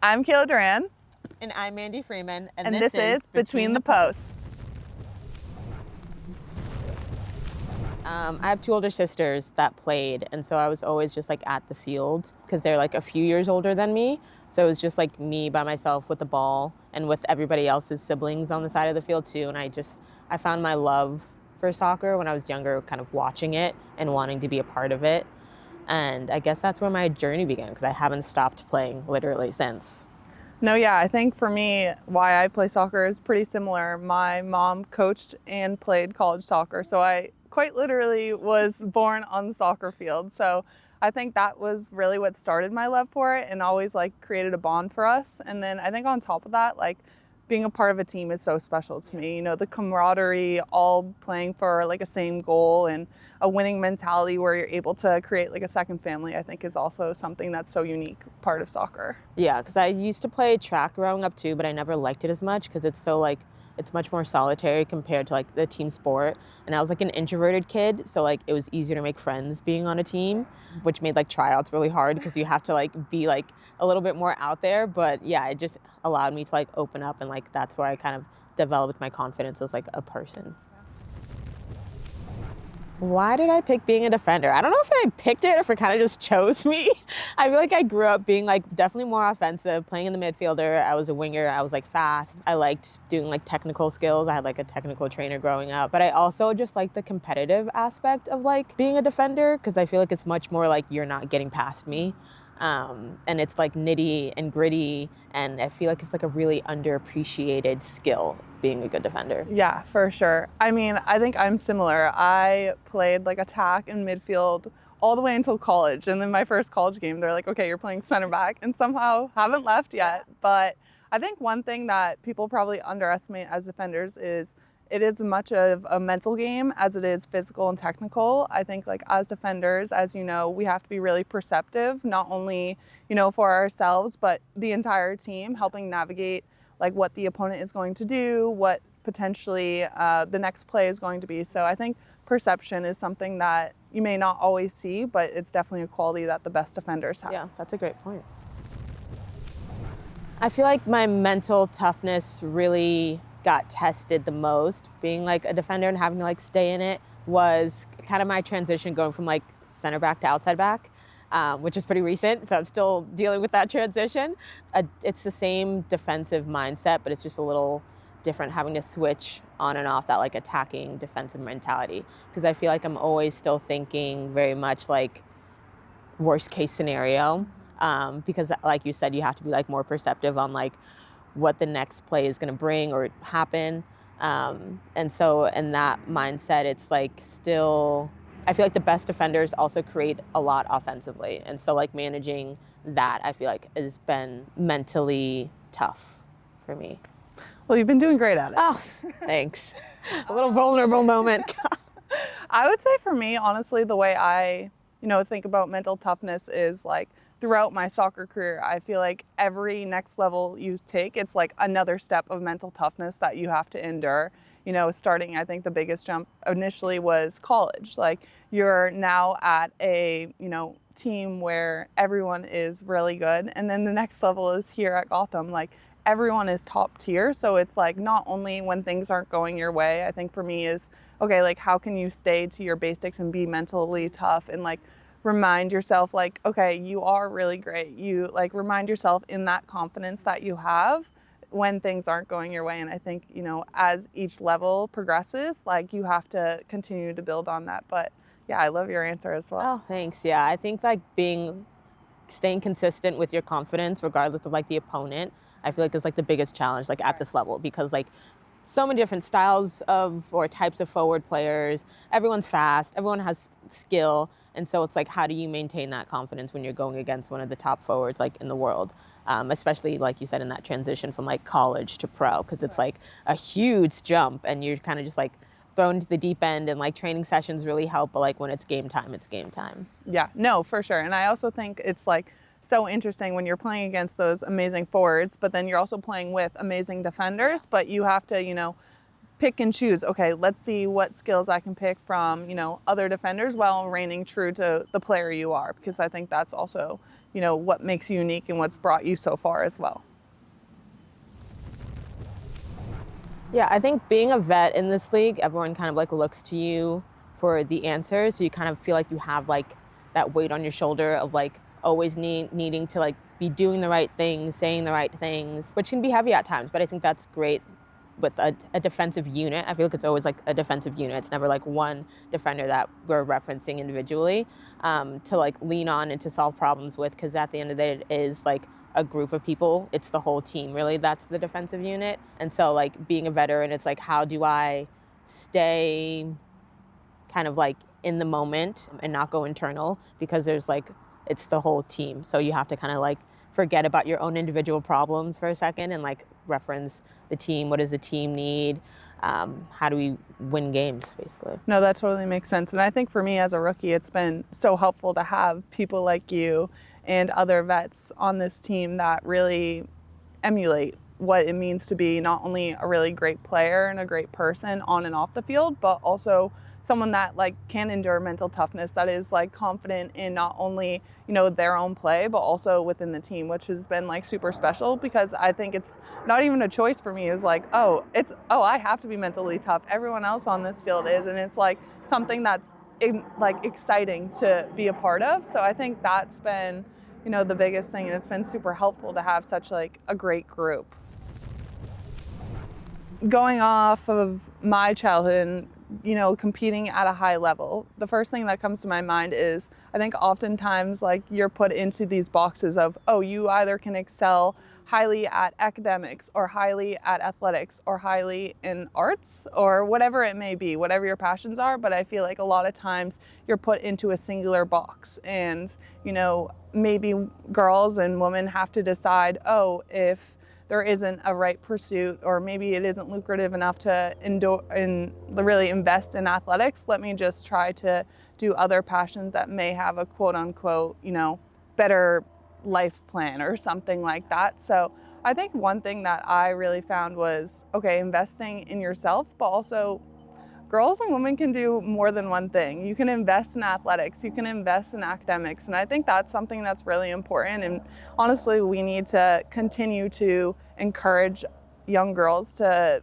I'm Kayla Duran. And I'm Mandy Freeman, And this is Between the Posts. I have two older sisters that played, and so I was always just like at the field because they're like a few years older than me. So it was just like me by myself with the ball and with everybody else's siblings on the side of the field too. And I found my love for soccer when I was younger, kind of watching it and wanting to be a part of it. And I guess that's where my journey began because I haven't stopped playing literally since. No, yeah, I think for me, why I play soccer is pretty similar. My mom coached and played college soccer, so I quite literally was born on the soccer field. So I think that was really what started my love for it and always like created a bond for us. And then I think on top of that, like being a part of a team is so special to me. You know, the camaraderie, all playing for like a same goal and a winning mentality where you're able to create like a second family, I think is also something that's so unique part of soccer. Yeah, because I used to play track growing up too, but I never liked it as much because it's much more solitary compared to like the team sport. And I was like an introverted kid, so like it was easier to make friends being on a team, which made like tryouts really hard because you have to like be like a little bit more out there. But yeah, it just allowed me to like open up, and like that's where I kind of developed my confidence as like a person. Why did I pick being a defender? I don't know if I picked it or if it kind of just chose me. I feel like I grew up being like definitely more offensive, playing in the midfielder. I was a winger. I was like fast. I liked doing like technical skills. I had like a technical trainer growing up. But I also just like the competitive aspect of like being a defender because I feel like it's much more like you're not getting past me. And it's like nitty and gritty, and I feel like it's like a really underappreciated skill being a good defender. Yeah, for sure. I mean, I think I'm similar. I played like attack and midfield all the way until college. And then my first college game, they're like, okay, you're playing center back, and somehow haven't left yet. But I think one thing that people probably underestimate as defenders is it is as much of a mental game as it is physical and technical. I think like as defenders, as you know, we have to be really perceptive, not only, you know, for ourselves, but the entire team, helping navigate like what the opponent is going to do, what potentially the next play is going to be. So I think perception is something that you may not always see, but it's definitely a quality that the best defenders have. Yeah, that's a great point. I feel like my mental toughness really got tested the most. Being like a defender and having to like stay in it was kind of my transition going from like center back to outside back, which is pretty recent. So I'm still dealing with that transition. It's the same defensive mindset, but it's just a little different having to switch on and off that like attacking defensive mentality. Because I feel like I'm always still thinking very much like worst case scenario. Because like you said, you have to be like more perceptive on like what the next play is going to bring or happen. And so in that mindset, it's like still, I feel like the best defenders also create a lot offensively. And so like managing that, I feel like has been mentally tough for me. Well, you've been doing great at it. Oh, thanks. A little vulnerable moment. I would say for me, honestly, the way I, think about mental toughness is like throughout my soccer career, I feel like every next level you take, it's like another step of mental toughness that you have to endure. You know, starting, I think the biggest jump initially was college. Like you're now at a, team where everyone is really good. And then the next level is here at Gotham. Like everyone is top tier. So it's like not only when things aren't going your way, I think for me is, okay, like how can you stay to your basics and be mentally tough and like remind yourself like, okay, you are really great. You like remind yourself in that confidence that you have when things aren't going your way. And I think, as each level progresses, like you have to continue to build on that. But yeah, I love your answer as well. Oh, thanks. Yeah, I think like staying consistent with your confidence, regardless of like the opponent, I feel like is like the biggest challenge like at this level because like so many different styles of or types of forward players. Everyone's fast. Everyone has skill. And so it's like, how do you maintain that confidence when you're going against one of the top forwards like in the world? Especially like you said in that transition from like college to pro, because it's like a huge jump and you're kind of just like thrown into the deep end, and like training sessions really help, but like when it's game time, it's game time. Yeah, no, for sure. And I also think it's like so interesting when you're playing against those amazing forwards, but then you're also playing with amazing defenders, but you have to, pick and choose. Okay, let's see what skills I can pick from, other defenders while remaining true to the player you are, because I think that's also, what makes you unique and what's brought you so far as well. Yeah, I think being a vet in this league, everyone kind of like looks to you for the answers. So you kind of feel like you have like that weight on your shoulder of like always needing to like be doing the right things, saying the right things, which can be heavy at times. But I think that's great with a defensive unit. I feel like it's always like a defensive unit. It's never like one defender that we're referencing individually to like lean on and to solve problems with, because at the end of the day, it is like a group of people. It's the whole team, really. That's the defensive unit. And so like being a veteran, it's like, how do I stay kind of like in the moment and not go internal, because there's like, it's the whole team. So you have to kind of like forget about your own individual problems for a second and like reference the team. What does the team need? How do we win games, basically? No, that totally makes sense. And I think for me as a rookie, it's been so helpful to have people like you and other vets on this team that really emulate what it means to be not only a really great player and a great person on and off the field, but also someone that like can endure mental toughness, that is like confident in not only, their own play, but also within the team, which has been like super special, because I think it's not even a choice for me. It's like, I have to be mentally tough. Everyone else on this field is, and it's like something that's like exciting to be a part of. So I think that's been, the biggest thing, and it's been super helpful to have such like a great group. Going off of my childhood and, competing at a high level, the first thing that comes to my mind is I think oftentimes like you're put into these boxes of, you either can excel highly at academics or highly at athletics or highly in arts or whatever it may be, whatever your passions are. But I feel like a lot of times you're put into a singular box, and, maybe girls and women have to decide, if there isn't a right pursuit, or maybe it isn't lucrative enough to really invest in athletics, let me just try to do other passions that may have a quote unquote, better life plan or something like that. So I think one thing that I really found was, investing in yourself, but also girls and women can do more than one thing. You can invest in athletics, you can invest in academics, and I think that's something that's really important. And honestly, we need to continue to encourage young girls to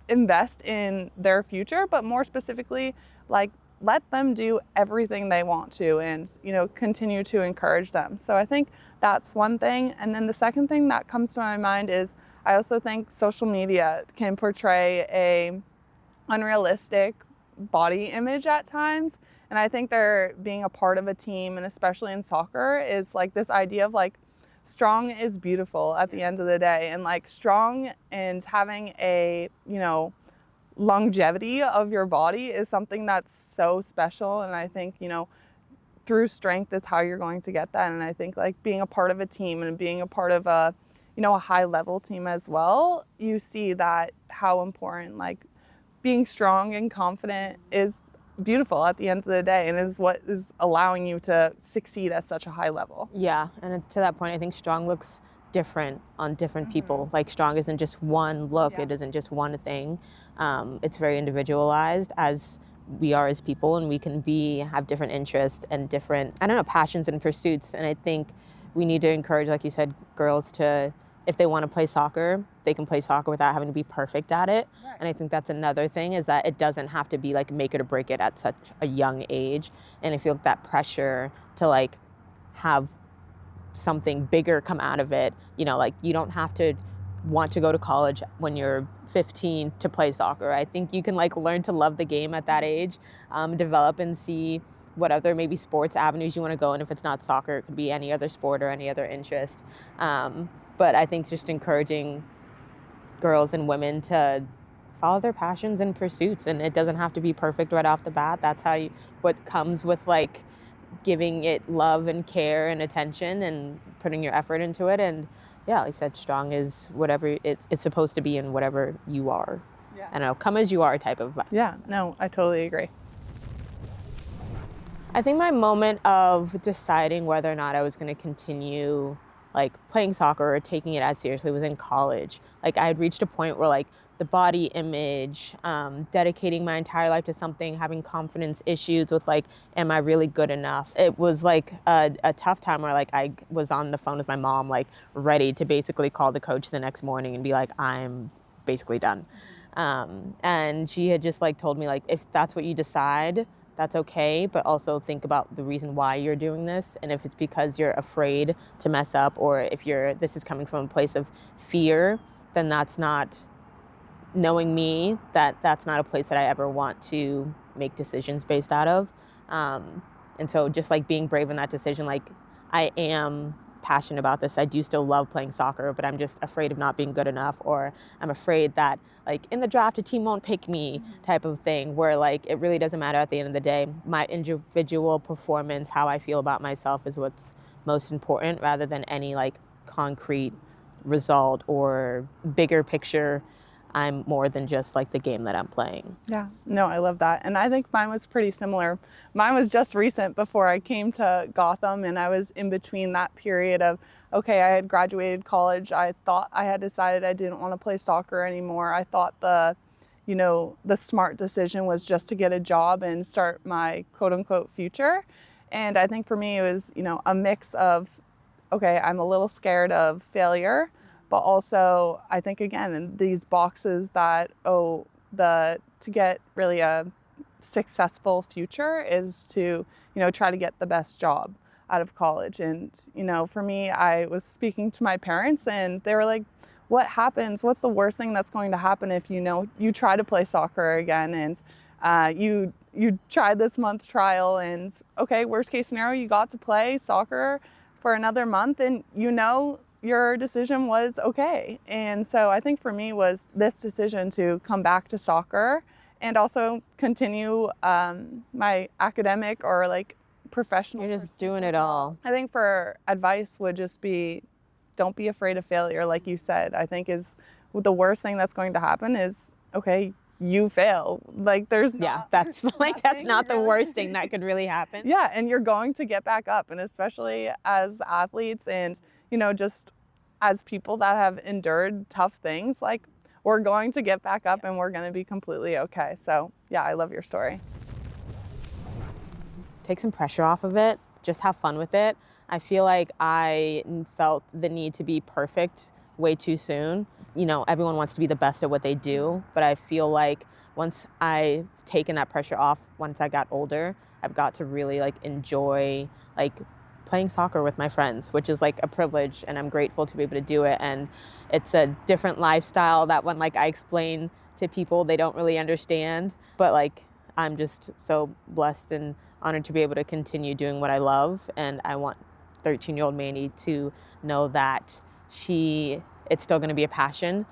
invest in their future, but more specifically, like, let them do everything they want to, and continue to encourage them. So I think that's one thing. And then the second thing that comes to my mind is I also think social media can portray a unrealistic body image at times. And I think they're being a part of a team, and especially in soccer, is like this idea of like strong is beautiful at the end of the day, and like strong and having a, longevity of your body is something that's so special. And I think, through strength is how you're going to get that. And I think like being a part of a team and being a part of a, a high level team as well, you see that how important like being strong and confident is beautiful at the end of the day, and is what is allowing you to succeed at such a high level. Yeah, and to that point, I think strong looks different on different people. Like strong isn't just one look, It isn't just one thing. It's very individualized, as we are as people, and we can have different interests and different, passions and pursuits. And I think we need to encourage, like you said, girls to, if they want to play soccer, they can play soccer without having to be perfect at it. Right. And I think that's another thing, is that it doesn't have to be like make it or break it at such a young age. And I feel like that pressure to like have something bigger come out of it, like you don't have to want to go to college when you're 15 to play soccer. I think you can like learn to love the game at that age, develop and see what other maybe sports avenues you want to go. And if it's not soccer, it could be any other sport or any other interest. But I think just encouraging girls and women to follow their passions and pursuits, and it doesn't have to be perfect right off the bat. That's what comes with like giving it love and care and attention and putting your effort into it. And yeah, like I said, strong is whatever it's supposed to be, and whatever you are. Yeah. I don't know, come as you are type of vibe. Yeah, no, I totally agree. I think my moment of deciding whether or not I was going to continue like playing soccer or taking it as seriously was in college. Like I had reached a point where like the body image, dedicating my entire life to something, having confidence issues with like, am I really good enough? It was like a tough time where like I was on the phone with my mom, like ready to basically call the coach the next morning and be like, I'm basically done. And she had just like told me like, if that's what you decide, that's okay, but also think about the reason why you're doing this. And if it's because you're afraid to mess up, or if this is coming from a place of fear, then that's not, knowing me, that's not a place that I ever want to make decisions based out of. And so just like being brave in that decision, like I am passionate about this. I do still love playing soccer, but I'm just afraid of not being good enough, or I'm afraid that like in the draft a team won't pick me type of thing, where like it really doesn't matter at the end of the day. My individual performance, how I feel about myself is what's most important, rather than any like concrete result or bigger picture. I'm more than just like the game that I'm playing. Yeah, no, I love that. And I think mine was pretty similar. Mine was just recent before I came to Gotham, and I was in between that period of, okay, I had graduated college. I thought I had decided I didn't want to play soccer anymore. I thought the smart decision was just to get a job and start my quote unquote future. And I think for me, it was, a mix of, okay, I'm a little scared of failure, but also I think again in these boxes that to get really a successful future is to try to get the best job out of college. And for me, I was speaking to my parents and they were like, what happens, what's the worst thing that's going to happen if you try to play soccer again, and you tried this month's trial, and okay, worst case scenario, you got to play soccer for another month, and your decision was okay. And so I think for me was this decision to come back to soccer and also continue my academic or like professional. You're just doing it all. I think for advice would just be, don't be afraid of failure. Like you said, I think is the worst thing that's going to happen is, okay, you fail. Like that's not the worst thing that could really happen. Yeah, and you're going to get back up. And especially as athletes and just as people that have endured tough things, like we're going to get back up and we're going to be completely okay. So yeah, I love your story. Take some pressure off of it. Just have fun with it. I feel like I felt the need to be perfect way too soon. Everyone wants to be the best at what they do, but I feel like once I've taken that pressure off, once I got older, I've got to really like enjoy like playing soccer with my friends, which is like a privilege, and I'm grateful to be able to do it. And it's a different lifestyle that when like I explain to people, they don't really understand, but like I'm just so blessed and honored to be able to continue doing what I love. And I want 13-year-old Mandy to know that it's still going to be a passion,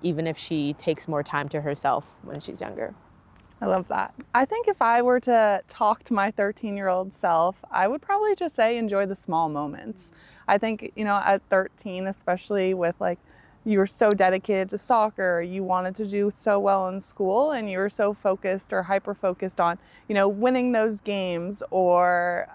even if she takes more time to herself when she's younger. I love that. I think if I were to talk to my 13-year-old self, I would probably just say enjoy the small moments. I think, at 13, especially with like, you were so dedicated to soccer, you wanted to do so well in school, and you were so focused or hyper-focused on, winning those games or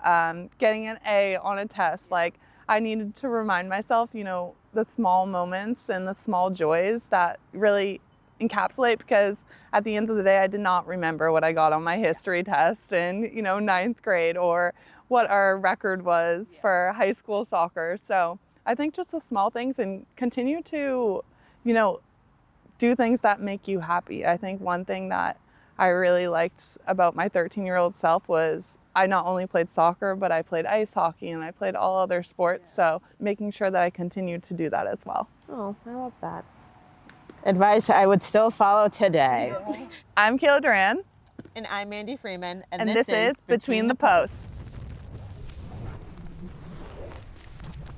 getting an A on a test. Like, I needed to remind myself, the small moments and the small joys that really encapsulate, because at the end of the day, I did not remember what I got on my history test in, ninth grade, or what our record was for high school soccer. So I think just the small things, and continue to, do things that make you happy. I think one thing that I really liked about my 13-year-old self was I not only played soccer, but I played ice hockey and I played all other sports. So making sure that I continued to do that as well. Oh, I love that. Advice I would still follow today. I'm Kayla Duran. And I'm Mandy Freeman. And this is Between the Posts.